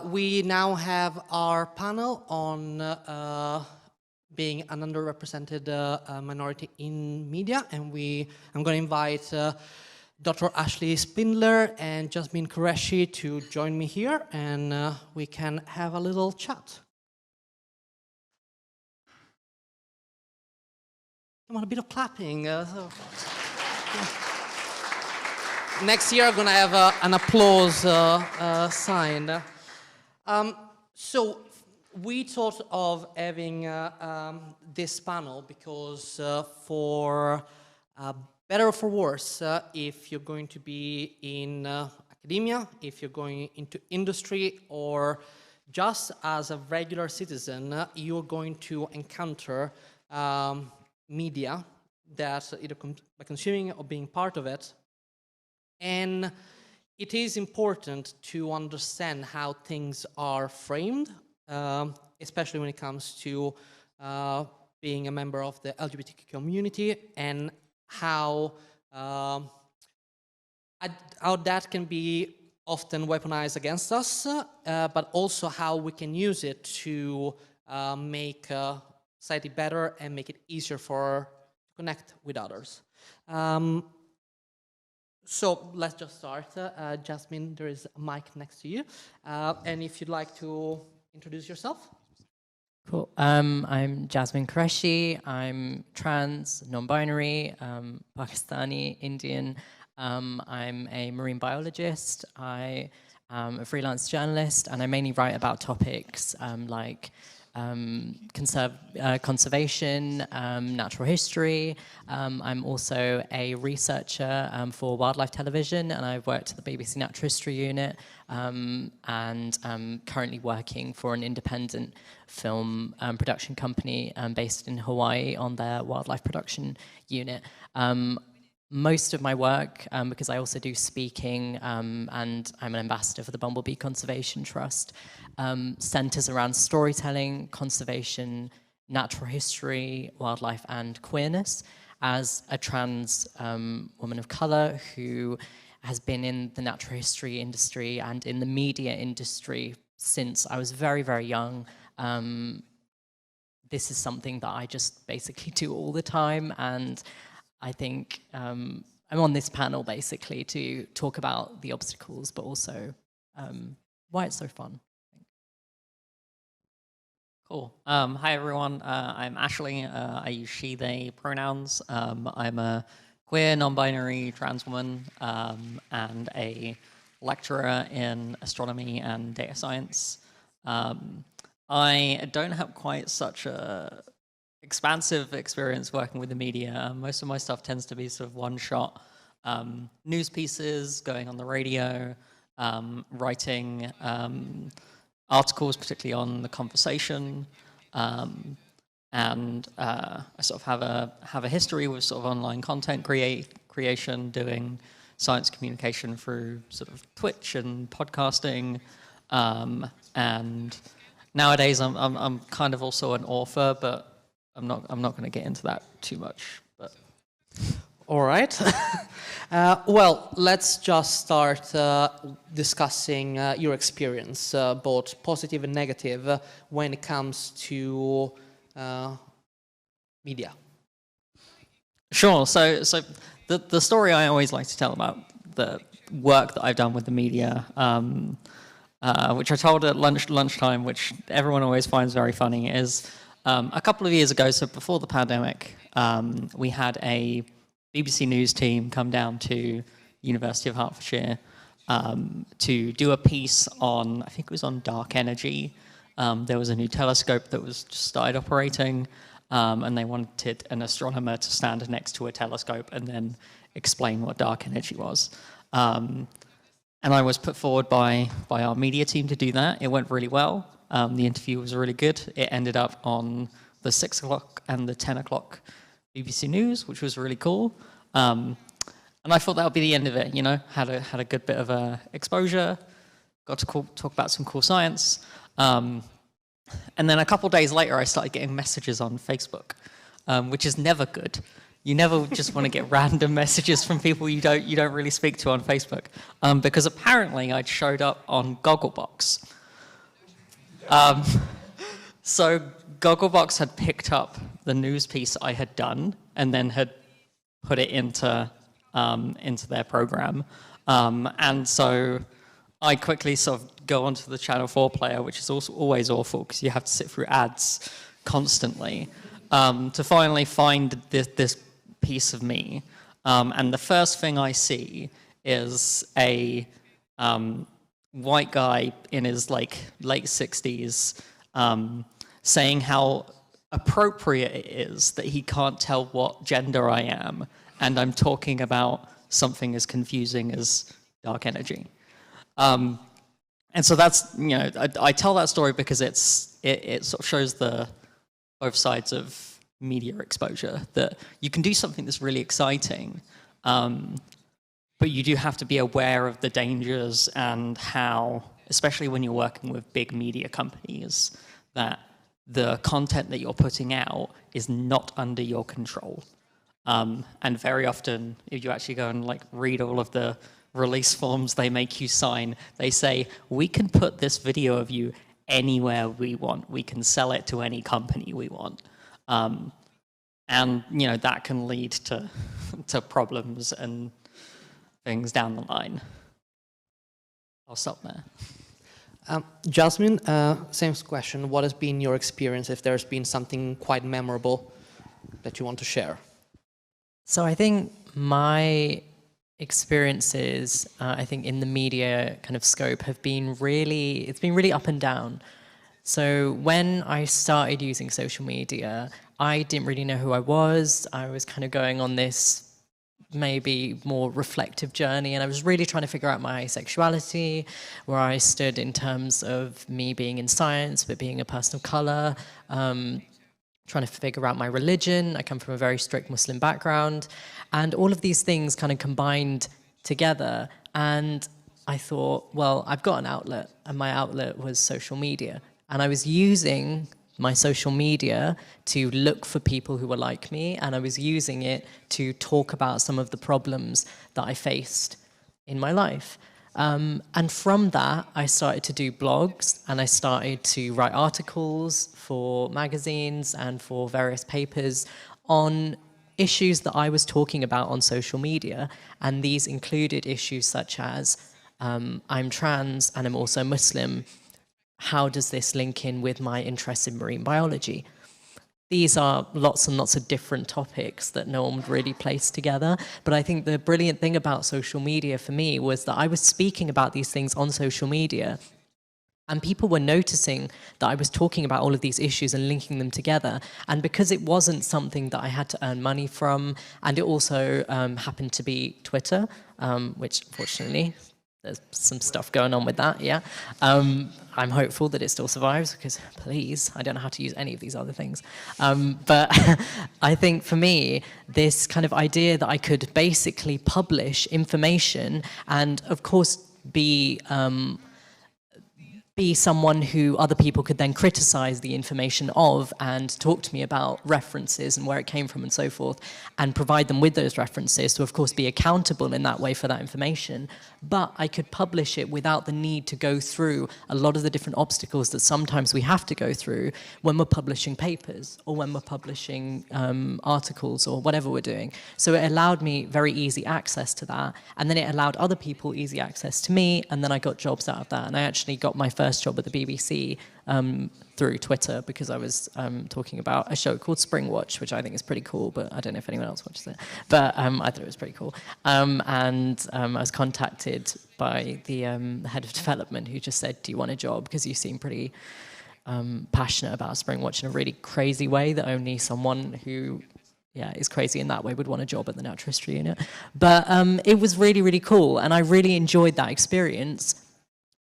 We now have our panel on being an underrepresented minority in media, and I'm going to invite Dr. Ashley Spindler and Jasmine Qureshi to join me here, and we can have a little chat. Come on, a bit of clapping. Next year, I'm going to have an applause sign. So we thought of having this panel because for better or for worse, if you're going to be in academia, if you're going into industry, or just as a regular citizen, you're going to encounter media that either by consuming or being part of it. And it is important to understand how things are framed, especially when it comes to being a member of the LGBTQ community, and how that can be often weaponized against us, but also how we can use it to make society better and make it easier to connect with others. So let's just start. Jasmine, there is a mic next to you. And if you'd like to introduce yourself. Cool. I'm Jasmine Qureshi. I'm trans, non-binary, Pakistani, Indian. I'm a marine biologist. I am a freelance journalist, and I mainly write about topics like conservation, natural history. I'm also a researcher for wildlife television, and I've worked at the BBC Natural History Unit, and I'm currently working for an independent film production company based in Hawaii on their wildlife production unit. Most of my work, because I also do speaking, and I'm an ambassador for the Bumblebee Conservation Trust, centers around storytelling, conservation, natural history, wildlife, and queerness. As a trans woman of color who has been in the natural history industry and in the media industry since I was very, very young, this is something that I just basically do all the time, and I think I'm on this panel basically to talk about the obstacles, but also why it's so fun. Cool. Hi, everyone. I'm Ashley. I use she, they pronouns. I'm a queer, non-binary trans woman and a lecturer in astronomy and data science. I don't have quite such a expansive experience working with the media. Most of my stuff tends to be sort of one-shot news pieces, going on the radio, writing articles, particularly on the conversation, and I sort of have a history with sort of online content creation, doing science communication through sort of Twitch and podcasting, and nowadays I'm kind of also an author, but I'm not going to get into that too much. But all right. Well, let's just start discussing your experience, both positive and negative, when it comes to media. Sure. So the story I always like to tell about the work that I've done with the media, which I told at lunchtime, which everyone always finds very funny, is a couple of years ago, so before the pandemic, we had a BBC News team come down to University of Hertfordshire to do a piece on, I think it was on dark energy. There was a new telescope that was just started operating, and they wanted an astronomer to stand next to a telescope and then explain what dark energy was. And I was put forward by our media team to do that. It went really well. The interview was really good. It ended up on the 6 o'clock and the 10 o'clock BBC News, which was really cool. And I thought that would be the end of it, you know, had a good bit of exposure, got to talk about some cool science. And then a couple of days later, I started getting messages on Facebook, which is never good. You never just want to get random messages from people you don't really speak to on Facebook, because apparently I'd showed up on Gogglebox, Um, so Gogglebox had picked up the news piece I had done and then had put it into their program. And so I quickly sort of go onto the Channel 4 player, which is also always awful because you have to sit through ads constantly, to finally find this piece of me. And the first thing I see is a white guy in his like late 60s saying how appropriate it is that he can't tell what gender I am, and I'm talking about something as confusing as dark energy. And so that's, you know, I tell that story because it sort of shows both sides of media exposure, that you can do something that's really exciting, but you do have to be aware of the dangers and how, especially when you're working with big media companies, that the content that you're putting out is not under your control. And very often, if you actually go and like read all of the release forms they make you sign, they say, we can put this video of you anywhere we want. We can sell it to any company we want. And you know, that can lead to problems and things down the line. I'll stop there. Jasmine, same question. What has been your experience, if there's been something quite memorable that you want to share? So I think my experiences, I think in the media kind of scope have been it's been really up and down. So when I started using social media, I didn't really know who I was. I was kind of going on this maybe more reflective journey, and I was really trying to figure out my sexuality, where I stood in terms of me being in science, but being a person of color, trying to figure out my religion. I come from a very strict Muslim background, and all of these things kind of combined together. And I thought, well, I've got an outlet, and my outlet was social media. And I was using my social media to look for people who were like me, and I was using it to talk about some of the problems that I faced in my life. And from that, I started to do blogs, and I started to write articles for magazines and for various papers on issues that I was talking about on social media. And these included issues such as, I'm trans and I'm also Muslim. How does this link in with my interest in marine biology? These are lots and lots of different topics that no one would really place together. But I think the brilliant thing about social media for me was that I was speaking about these things on social media, and people were noticing that I was talking about all of these issues and linking them together. And because it wasn't something that I had to earn money from, and it also happened to be Twitter, which fortunately, there's some stuff going on with that, yeah. I'm hopeful that it still survives, because please, I don't know how to use any of these other things. But I think for me, this kind of idea that I could basically publish information and of course be someone who other people could then criticize the information of and talk to me about references and where it came from and so forth, and provide them with those references to, of course, be accountable in that way for that information. But I could publish it without the need to go through a lot of the different obstacles that sometimes we have to go through when we're publishing papers or when we're publishing articles or whatever we're doing. So it allowed me very easy access to that, and then it allowed other people easy access to me, and then I got jobs out of that. And I actually got my first job at the BBC through Twitter, because I was talking about a show called Springwatch, which I think is pretty cool, but I don't know if anyone else watches it. But I thought it was pretty cool. And I was contacted by the head of development, who just said, do you want a job? Because you seem pretty passionate about Springwatch in a really crazy way that only someone who is crazy in that way would want a job at the Natural History Unit. But it was really, really cool, and I really enjoyed that experience.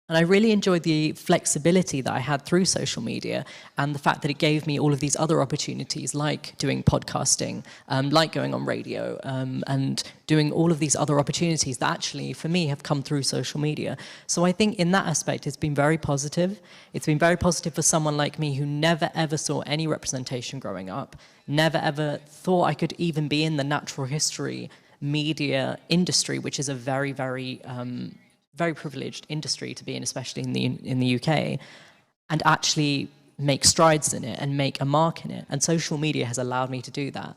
And I really enjoyed the flexibility that I had through social media, and the fact that it gave me all of these other opportunities, like doing podcasting, like going on radio, and doing all of these other opportunities that actually, for me, have come through social media. So I think in that aspect, it's been very positive. It's been very positive for someone like me who never, ever saw any representation growing up, never, ever thought I could even be in the natural history media industry, which is a very, very... very privileged industry to be in, especially in the UK. and actually make strides in it and make a mark in it. And social media has allowed me to do that.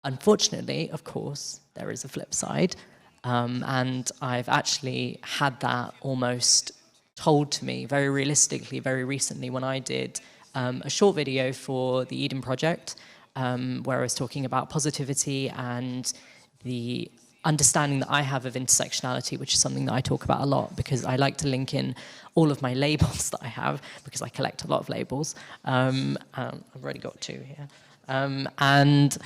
Unfortunately, of course, there is a flip side. And I've actually had that almost told to me very realistically, very recently, when I did a short video for the Eden Project, where I was talking about positivity and the understanding that I have of intersectionality, which is something that I talk about a lot because I like to link in all of my labels that I have because I collect a lot of labels. I've already got 2 here. And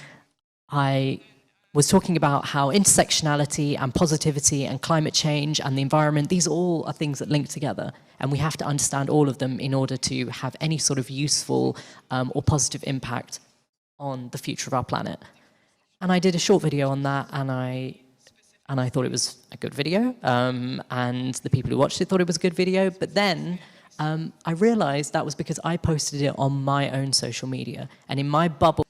I was talking about how intersectionality and positivity and climate change and the environment, these all are things that link together. And we have to understand all of them in order to have any sort of useful or positive impact on the future of our planet. And I did a short video on that, and I thought it was a good video, and the people who watched it thought it was a good video. But then I realized that was because I posted it on my own social media, and in my bubble,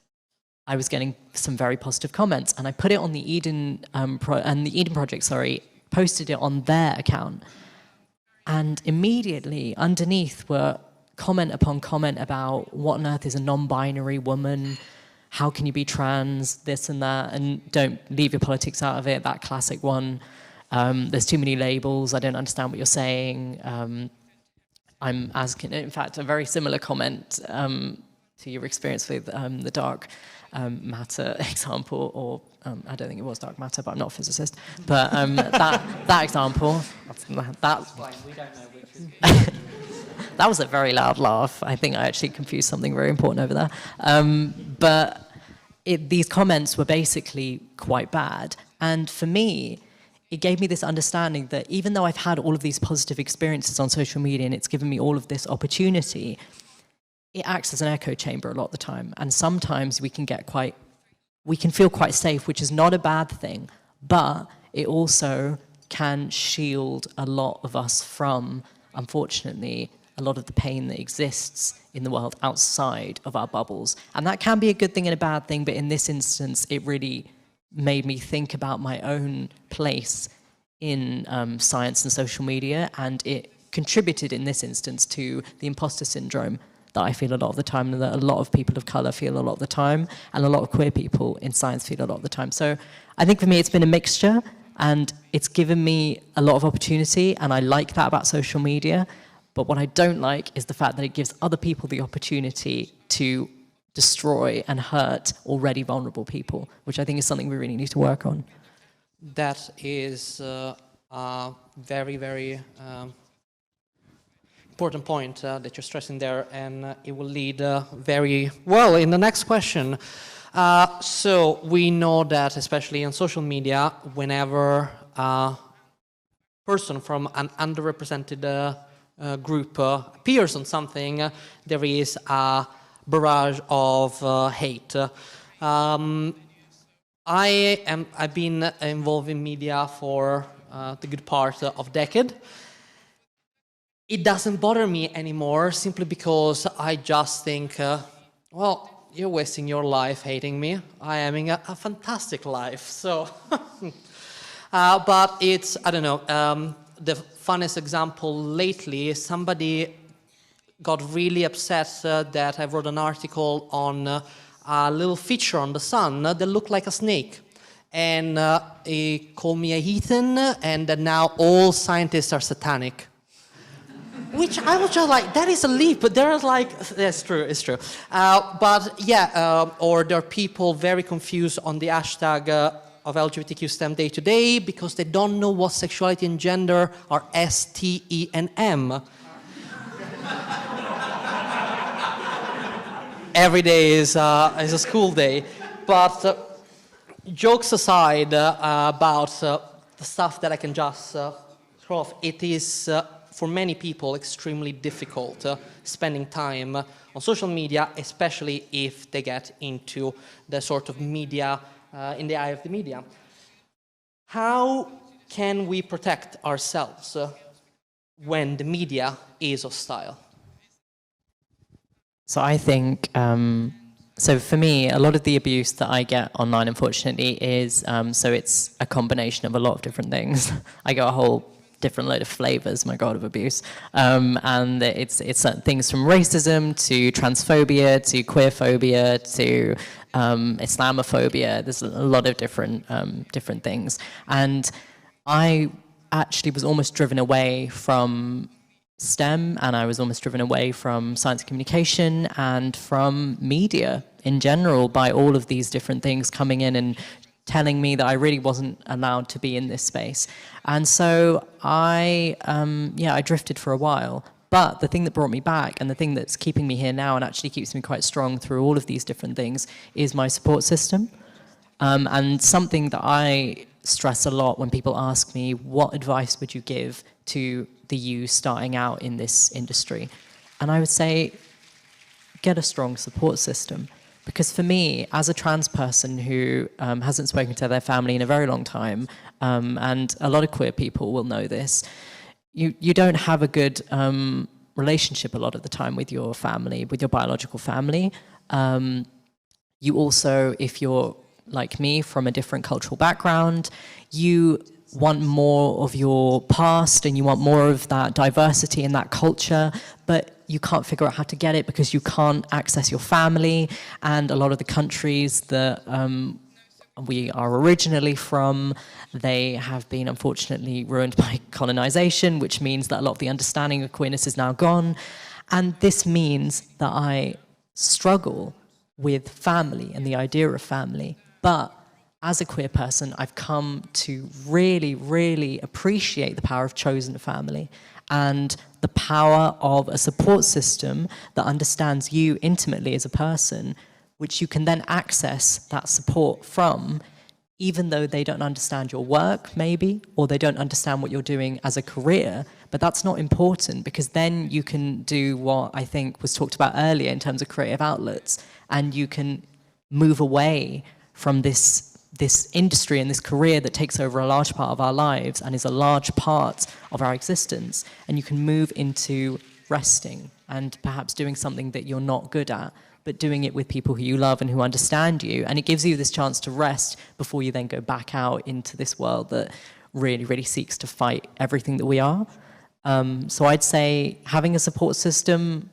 I was getting some very positive comments, and I put it on the Eden the Eden Project, posted it on their account, and immediately underneath were comment upon comment about what on earth is a non-binary woman. How can you be trans, this and that, and don't leave your politics out of it, that classic one. There's too many labels, I don't understand what you're saying. I'm asking, in fact, a very similar comment to your experience with the dark matter example, or I don't think it was dark matter, but I'm not a physicist. But that example, we don't know which is that was a very loud laugh. I think I actually confused something very important over there. But these comments were basically quite bad. And for me, it gave me this understanding that even though I've had all of these positive experiences on social media and it's given me all of this opportunity, it acts as an echo chamber a lot of the time. And sometimes we can feel quite safe, which is not a bad thing, but it also can shield a lot of us from, unfortunately, a lot of the pain that exists in the world outside of our bubbles. And that can be a good thing and a bad thing, but in this instance, it really made me think about my own place in science and social media, and it contributed in this instance to the imposter syndrome that I feel a lot of the time, and that a lot of people of colour feel a lot of the time, and a lot of queer people in science feel a lot of the time. So I think for me it's been a mixture, and it's given me a lot of opportunity, and I like that about social media. But what I don't like is the fact that it gives other people the opportunity to destroy and hurt already vulnerable people, which I think is something we really need to work on. That is a very, very important point that you're stressing there, and it will lead very well in the next question. So we know that, especially on social media, whenever a person from an underrepresented group appears on something, there is a barrage of hate. I've been involved in media for the good part of a decade. It doesn't bother me anymore simply because I just think, well, you're wasting your life hating me. I am having a fantastic life. So, but it's, I don't know, the funniest example lately, somebody got really upset that I wrote an article on a little feature on the sun that looked like a snake. And he called me a heathen, and that now all scientists are satanic. Which I was just like, that is a leap, but there's like, that's true, it's true. But yeah, or there are people very confused on the hashtag of LGBTQ STEM Day today because they don't know what sexuality and gender are S, T, E, and M. Every day is a school day. But jokes aside about the stuff that I can just throw off, it is for many people extremely difficult spending time on social media, especially if they get into the sort of media, in the eye of the media. How can we protect ourselves when the media is hostile? So I think, so for me, a lot of the abuse that I get online, unfortunately, is, so it's a combination of a lot of different things. I get a whole different load of flavors, my God, of abuse. And it's certain things from racism to transphobia to queerphobia to Islamophobia. There's a lot of different things. And I actually was almost driven away from STEM, and I was almost driven away from science and communication and from media in general by all of these different things coming in and telling me that I really wasn't allowed to be in this space. And so I drifted for a while. But the thing that brought me back and the thing that's keeping me here now and actually keeps me quite strong through all of these different things is my support system. And something that I stress a lot when people ask me, what advice would you give to the you starting out in this industry? And I would say, get a strong support system. Because for me, as a trans person who hasn't spoken to their family in a very long time, and a lot of queer people will know this, you don't have a good relationship a lot of the time with your family, with your biological family. You also, if you're like me, from a different cultural background, you want more of your past and you want more of that diversity and that culture, but you can't figure out how to get it because you can't access your family. And a lot of the countries that we are originally from, they have been unfortunately ruined by colonization, which means that a lot of the understanding of queerness is now gone. And this means that I struggle with family and the idea of family. But as a queer person, I've come to really, really appreciate the power of chosen family and the power of a support system that understands you intimately as a person, which you can then access that support from, even though they don't understand your work, maybe, or they don't understand what you're doing as a career. But that's not important, because then you can do what I think was talked about earlier in terms of creative outlets, and you can move away from this industry and this career that takes over a large part of our lives and is a large part of our existence, and you can move into resting and perhaps doing something that you're not good at, but doing it with people who you love and who understand you. And it gives you this chance to rest before you then go back out into this world that really, really seeks to fight everything that we are. So I'd say having a support system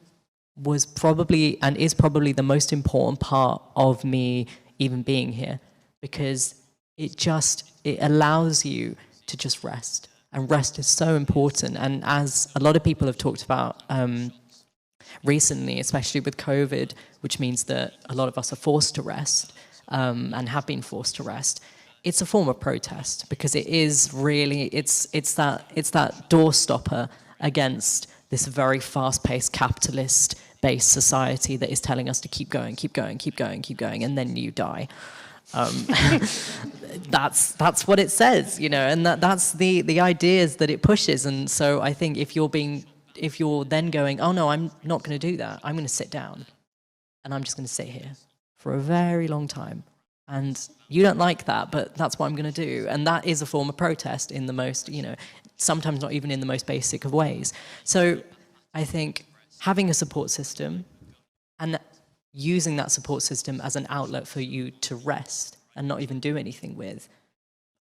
was probably and is probably the most important part of me even being here, because it allows you to just rest, and rest is so important. And as a lot of people have talked about recently, especially with COVID, which means that a lot of us are forced to rest and have been forced to rest, it's a form of protest, because it is really, it's that door stopper against this very fast-paced capitalist-based society that is telling us to keep going, keep going, keep going, keep going, and then you die. That's what it says, you know, and that's the ideas that it pushes. And so I think if you're then going, oh no, I'm not going to do that, I'm going to sit down and I'm just going to sit here for a very long time, and you don't like that, but that's what I'm going to do. And that is a form of protest in the most, you know, sometimes not even in the most basic of ways. So I think having a support system and using that support system as an outlet for you to rest and not even do anything with,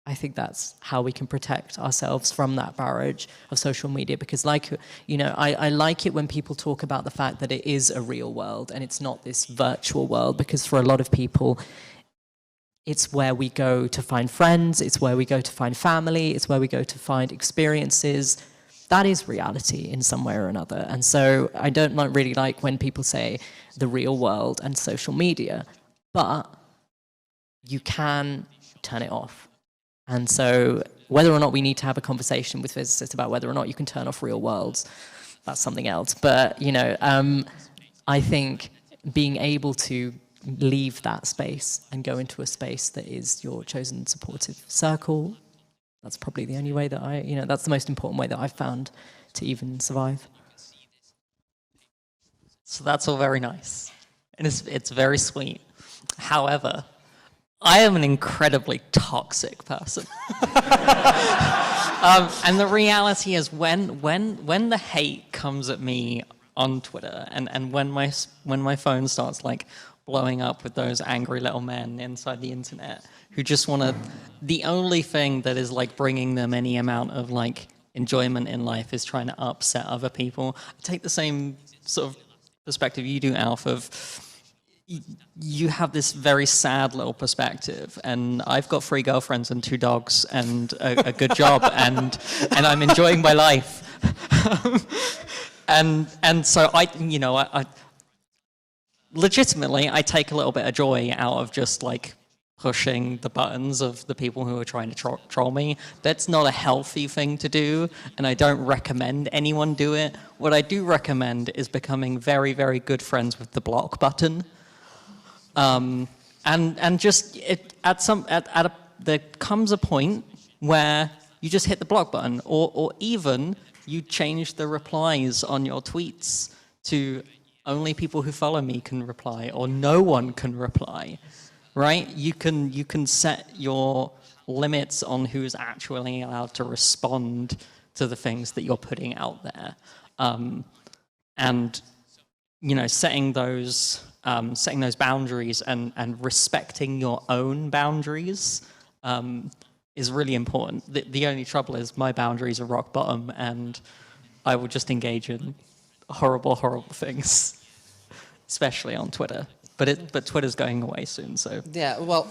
I think that's how we can protect ourselves from that barrage of social media. Because, like, you know, I like it when people talk about the fact that it is a real world and it's not this virtual world, because for a lot of people, it's where we go to find friends, it's where we go to find family, it's where we go to find experiences. That is reality in some way or another. And so I don't really like when people say the real world and social media, but you can turn it off. And so whether or not we need to have a conversation with physicists about whether or not you can turn off real worlds, that's something else. But, you know, I think being able to leave that space and go into a space that is your chosen supportive circle, that's probably the only way that that's the most important way that I've found to even survive. So that's all very nice, and it's very sweet. However, I am an incredibly toxic person. And the reality is, when the hate comes at me on Twitter, and when my phone starts like blowing up with those angry little men inside the internet who just want to, the only thing that is like bringing them any amount of like enjoyment in life is trying to upset other people. I take the same sort of perspective you do, Alf, of you have this very sad little perspective, and I've got 3 girlfriends and 2 dogs and a good job, and I'm enjoying my life. and so I legitimately, I take a little bit of joy out of just like pushing the buttons of the people who are trying to troll me. That's not a healthy thing to do, and I don't recommend anyone do it. What I do recommend is becoming very, very good friends with the block button. And just there comes a point where you just hit the block button, or even you change the replies on your tweets to only people who follow me can reply, or no one can reply, right? You can set your limits on who's actually allowed to respond to the things that you're putting out there, and setting those boundaries and respecting your own boundaries is really important. The only trouble is my boundaries are rock bottom, and I will just engage in horrible, horrible things, especially on Twitter. But Twitter's going away soon, so. Yeah, well,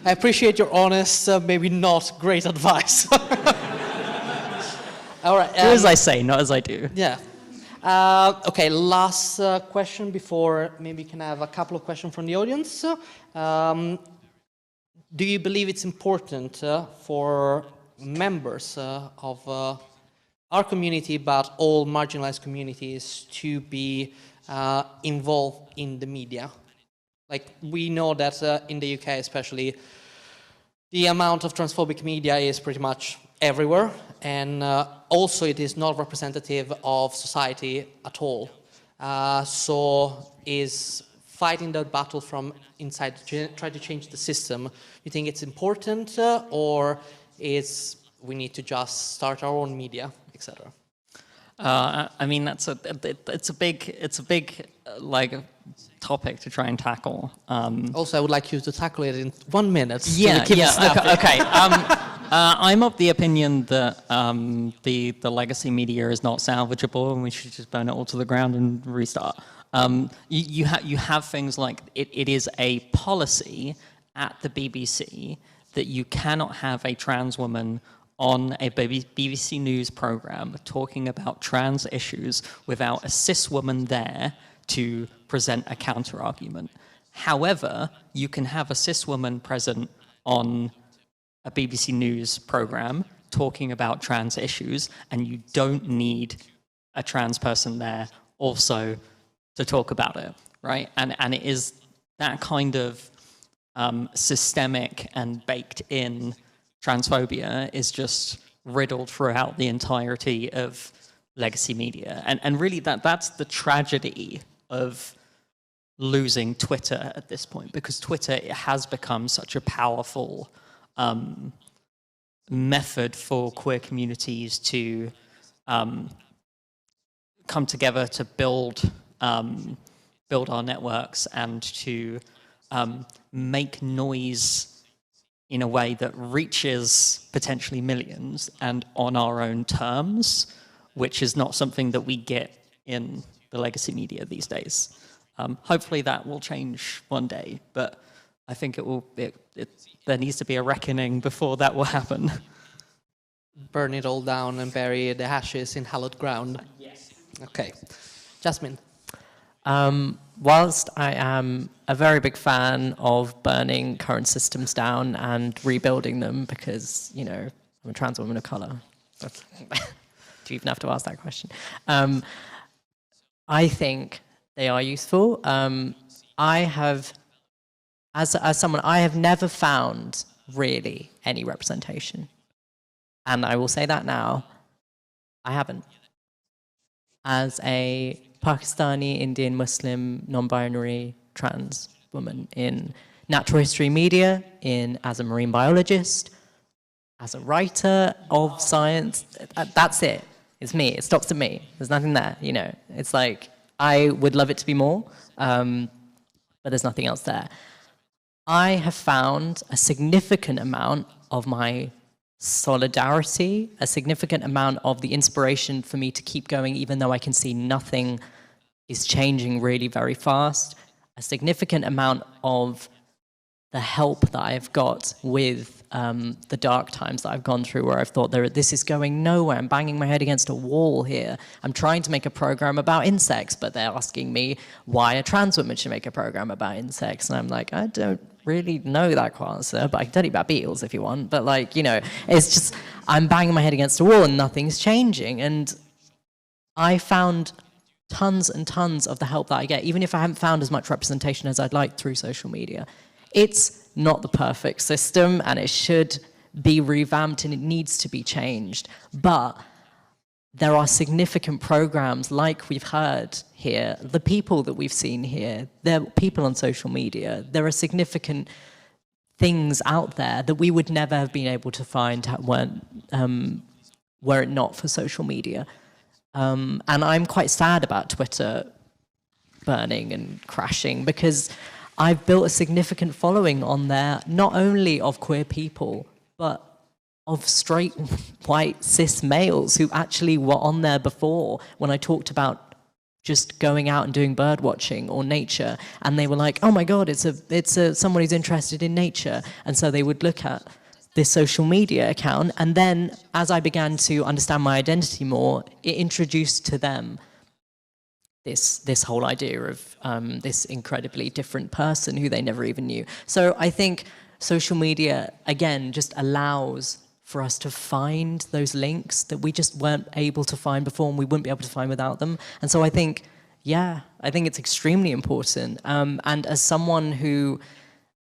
I appreciate your honest, maybe not great advice. All right. Do as I say, not as I do. Yeah. Okay, last question before maybe we can have a couple of questions from the audience. Do you believe it's important for members of our community, but all marginalized communities, to be involved in the media? Like, we know that in the UK especially, the amount of transphobic media is pretty much everywhere, and also it is not representative of society at all. So is fighting that battle from inside, try to change the system, you think it's important, or is we need to just start our own media, etc.? I mean, it's a big like topic to try and tackle. Also, I would like you to tackle it in 1 minute. Yeah, okay. I'm of the opinion that the legacy media is not salvageable, and we should just burn it all to the ground and restart. You have things like it is a policy at the BBC that you cannot have a trans woman on a BBC News program talking about trans issues without a cis woman there to present a counter-argument. However, you can have a cis woman present on a BBC News program talking about trans issues, and you don't need a trans person there also to talk about it, right? And it is that kind of systemic and baked in transphobia is just riddled throughout the entirety of legacy media. And really that's the tragedy of losing Twitter at this point, because Twitter has become such a powerful method for queer communities to come together to build our networks and to make noise in a way that reaches potentially millions and on our own terms, which is not something that we get in the legacy media these days. Hopefully that will change one day, but I think there needs to be a reckoning before that will happen. Burn it all down and bury the ashes in hallowed ground. Yes. Okay. Jasmine? Whilst I am a very big fan of burning current systems down and rebuilding them, because, I'm a trans woman of colour. Do you even have to ask that question? I think they are useful. I have, as someone, I have never found really any representation. And I will say that now, I haven't. As a Pakistani, Indian, Muslim, non-binary, trans woman in natural history media, as a marine biologist, as a writer of science, that's it. It's me. It stops at me. There's nothing there, It's like, I would love it to be more, but there's nothing else there. I have found a significant amount of my solidarity, a significant amount of the inspiration for me to keep going, even though I can see nothing is changing really very fast, a significant amount of the help that I've got with the dark times that I've gone through, where I've thought, this is going nowhere, I'm banging my head against a wall here. I'm trying to make a program about insects, but they're asking me why a trans woman should make a program about insects. And I'm like, I don't really know that answer, but I can tell you about beetles if you want. But like, you know, it's just, I'm banging my head against a wall and nothing's changing. And I found tons and tons of the help that I get, even if I haven't found as much representation as I'd like through social media. It's not the perfect system, and it should be revamped, and it needs to be changed. But there are significant programs, like we've heard here, the people that we've seen here, they're people on social media. There are significant things out there that we would never have been able to find were it not for social media. And I'm quite sad about Twitter burning and crashing, because I've built a significant following on there, not only of queer people, but of straight, white, cis males who actually were on there before when I talked about just going out and doing bird watching or nature. And they were like, oh my God, it's someone who's interested in nature. And so they would look at this social media account. And then as I began to understand my identity more, it introduced to them this whole idea of this incredibly different person who they never even knew. So I think social media, again, just allows for us to find those links that we just weren't able to find before, and we wouldn't be able to find without them. And so I think, yeah, I think it's extremely important. And as someone who,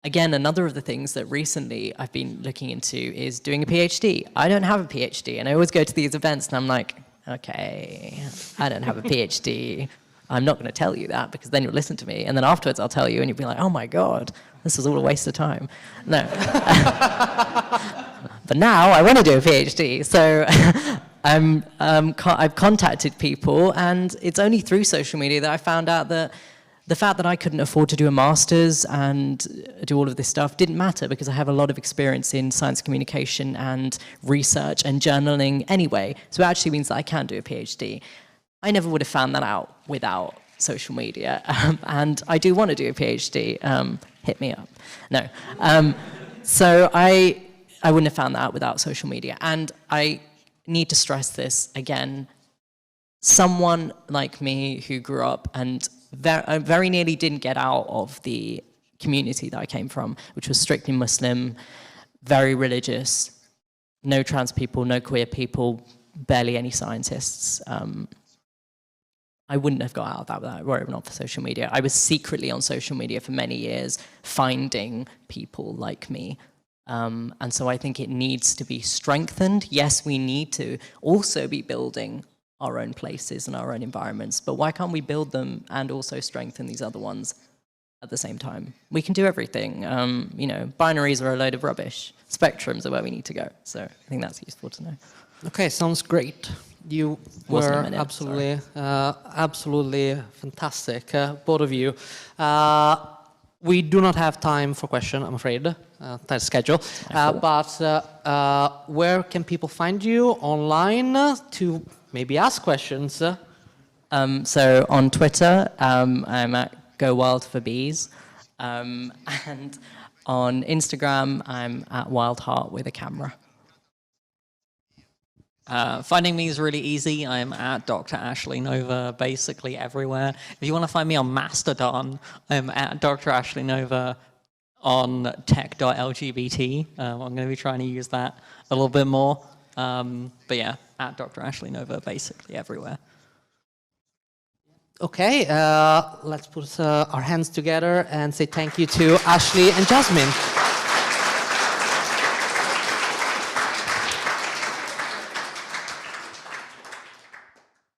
again, another of the things that recently I've been looking into is doing a PhD. I don't have a PhD, and I always go to these events and I'm like, okay, I don't have a PhD. I'm not going to tell you that, because then you'll listen to me. And then afterwards I'll tell you and you'll be like, oh my God, this was all a waste of time. No. But now I want to do a PhD. So I've contacted people, and it's only through social media that I found out that the fact that I couldn't afford to do a master's and do all of this stuff didn't matter, because I have a lot of experience in science communication and research and journaling anyway. So it actually means that I can do a PhD. I never would have found that out without social media. And I do want to do a PhD. Hit me up. No. So I wouldn't have found that out without social media. And I need to stress this again. Someone like me who grew up and very nearly didn't get out of the community that I came from, which was strictly Muslim, very religious, no trans people, no queer people, barely any scientists. I wouldn't have got out of that were it not for social media. I was secretly on social media for many years, finding people like me. And so I think it needs to be strengthened. Yes, we need to also be building our own places and our own environments, but why can't we build them and also strengthen these other ones at the same time? We can do everything. You know, binaries are a load of rubbish. Spectrums are where we need to go. So I think that's useful to know. Okay, sounds great. You were absolutely fantastic, both of you. We do not have time for questions, I'm afraid, tight schedule. But where can people find you online to maybe ask questions? So on Twitter, I'm at Go Wild for Bees. And on Instagram, I'm at Wild Heart with a camera. Finding me is really easy. I'm at Dr. Ashley Nova basically everywhere. If you want to find me on Mastodon, I'm at Dr. Ashley Nova on tech.lgbt. I'm going to be trying to use that a little bit more. But yeah, at Dr. Ashley Nova basically everywhere. Okay, let's put our hands together and say thank you to Ashley and Jasmine.